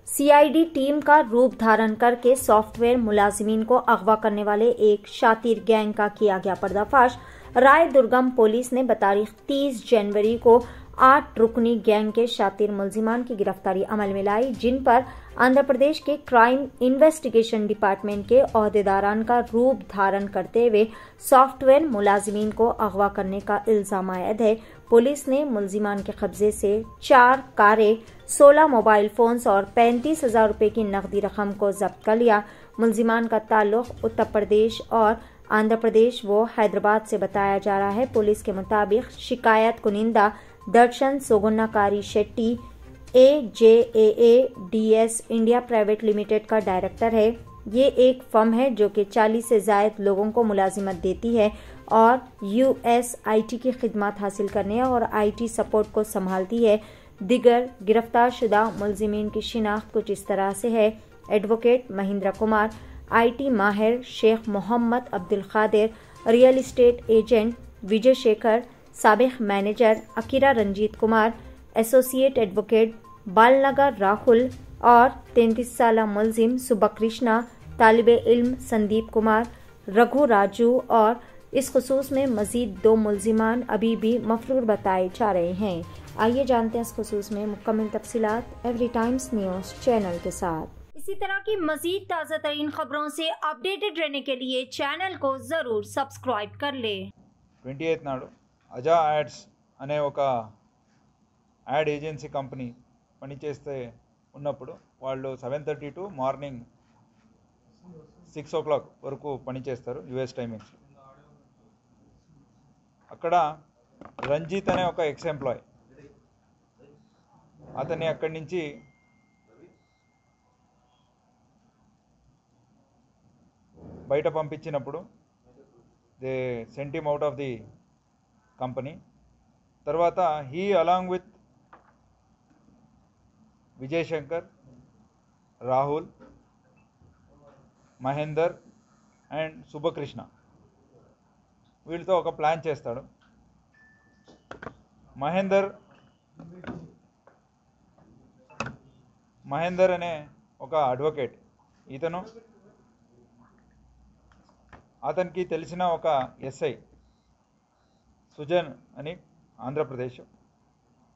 CID team का रूप धारण करके सॉफ्टवेयर मुलाजिमीन को अगवा करने वाले एक शातिर गैंग का किया गया पर्दाफाश। राय दुर्गम पुलिस ने बतारीख 30 जनवरी को 8 रुकनी गैंग के शातिर मुलजिमान की गिरफ्तारी अमल में लाई, जिन पर आंध्र प्रदेश के क्राइम इन्वेस्टिगेशन डिपार्टमेंट के ओहदेदारान का रूप धारण करते हुए सॉफ्टवेयर मुलाजिमीन को अगवा करने का इल्जाम आयद है। पुलिस ने मुलजिमान के कब्जे से 4 कारें, 16 मोबाइल फोन्स और 35,000 रुपए की नकदी रकम को जब्त कर लिया। मुलजिमान का ताल्लुक उत्तर प्रदेश और आंध्र प्रदेश व हैदराबाद से बताया जा रहा है। पुलिस के मुताबिक शिकायत कुनिंदा दर्शन सोगुन्नाकारी Shetty AJAADS India private limited का डायरेक्टर है। ये एक फर्म है जो कि 40 से ज्यादा लोगों को मुलाजिमत देती है और USIT की खिदमत हासिल करने और IT सपोर्ट को संभालती है। दिगर गिरफ्तार शुदा मुलजिमीन की शिनाख्त कुछ इस तरह से है: एडवोकेट महेंद्र कुमार, IT माहिर Sheikh Mohammed Abdul Qadir, real estate agent Vijay Shekhar, साबिक मैनेजर अकीरा रंजीत कुमार, एसोसिएट एडवोकेट बालनगर राहुल और 33 साल मुलजिम सुबकृष्णा, तालिबे इल्म संदीप कुमार, रघु राजू और इस खुसूस में मजीद 2 मुलजिमान अभी भी मफरूर बताए जा रहे हैं। आइए जानते हैं इस खुसूस में मुकम्मल तफसीलात एवरी टाइम्स न्यूज चैनल के साथ। इसी तरह की मजीद ताज़ा तरीन खबरों से अपडेटेड रहने के लिए चैनल को जरूर सब्सक्राइब कर ले। 28 నాడు అజా యాడ్స్ అనే ఒక యాడ్ ఏజెన్సీ కంపెనీ పనిచేస్తే ఉన్నప్పుడు వాళ్ళు 7:30 టు మార్నింగ్ 6 o'clock వరకు పనిచేస్తారు US టైమింగ్స్. అక్కడ రంజిత్ అనే ఒక ఎక్స్ ఎంప్లాయ్ అతన్ని అక్కడి నుంచి బయట పంపించినప్పుడు they sent him out of the company. తర్వాత he along with Vijay Shankar, Rahul, Mahender and Shubhakrishna వీళ్ళతో ఒక ప్లాన్ చేస్తాడు. మహేందర్ అనే ఒక అడ్వకేట్, ఇతను అతనికి తెలిసిన ఒక ఎస్ఐ సుజన్ అని ఆంధ్రప్రదేశ్,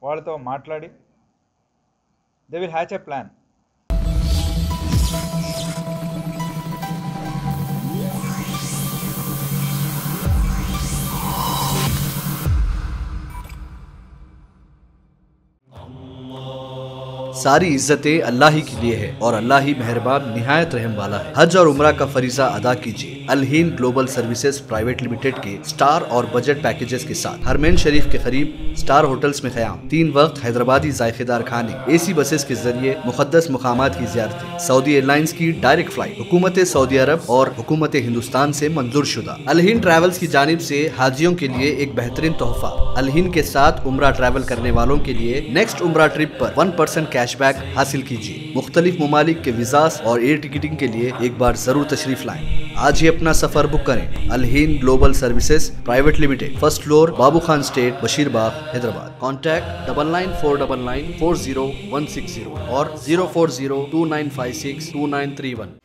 వాళ్ళతో మాట్లాడి they will hatch a plan. सारी इज्जतें अल्लाह ही के लिए है और अल्लाह ही मेहरबान निहायत रहम वाला है। हज और उम्रा का फरीजा अदा कीजिए अलहीन ग्लोबल सर्विसेज प्राइवेट लिमिटेड के स्टार और बजट पैकेजेस के साथ। हरमैन शरीफ के करीब स्टार होटल्स में क़याम, 3 वक्त हैदराबादी जायकेदार खाने, AC बसेस के जरिए मुक़द्दस मुकामात की ज़ियारतें, सऊदी एयरलाइंस की डायरेक्ट फ्लाइट, हुकूमत सऊदी अरब और हुकूमत हिंदुस्तान से मंजूर शुदा। अलहीन ट्रैवल्स की जानिब से हाजियों के लिए एक बेहतरीन तोहफा। अलहीन के साथ उम्रा ट्रैवल करने वालों के लिए नेक्स्ट उम्रा ट्रिप पर 1% कैशबैक हासिल कीजिए। मुख्तलिफ ममालिक के वीज़ास और एयर टिकटिंग के लिए एक बार जरूर तशरीफ लाएं। आज ही अपना सफर बुक करें। अलहीन global services private limited, first floor, Babu Khan estate, Basheerbagh, Hyderabad. Contact 9949940160 और 04029562931।